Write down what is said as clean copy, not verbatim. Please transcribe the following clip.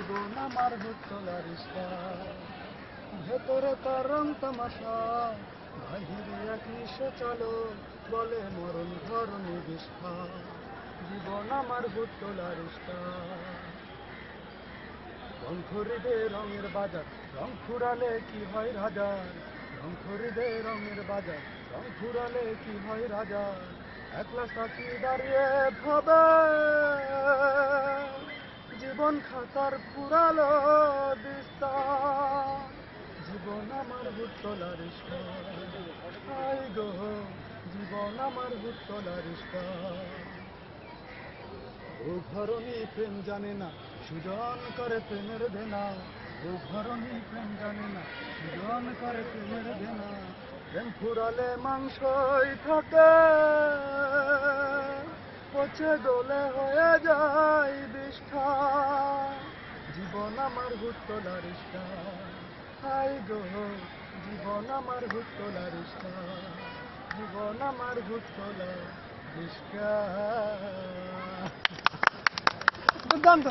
জীবন আমার হুতলা রিস্কা, ভেতরে তার রং তামাশা, বাহিরে এক নিশে চলো, বলে মরণ ধরণী বিষ্ঠা। জীবন আমার হুতলা রিস্কা, রং খরিদে রঙের বাজার, রং ফুরালে কি হয় রাজার। রং খরিদে রঙের বাজার, রং ফুরালে কি হয় রাজার। একলা সাথী দাঁড়িয়ে ভাবে, জীবন খাতার ফুরালো বিস্তার। জীবন আমার হুতলা রিস্কা, হাই গো জীবন আমার হুতলা রিস্কা। ও ঘরণী প্রেম জানে না, সুজন করে প্রেমের দেনা। ও ঘরণী প্রেম জানে না, সুজন করে প্রেমের দেনা। প্রেম ফুরালে মাংসই থাকে, পচে গলে হয়ে যায় বিষ্ঠা। জীবন আমার হুতলা রিস্কা, হাই গো জীবন আমার হুতলা রিস্কা। জীবন আমার হুতলা রিস্কা। দুর্দান্ত।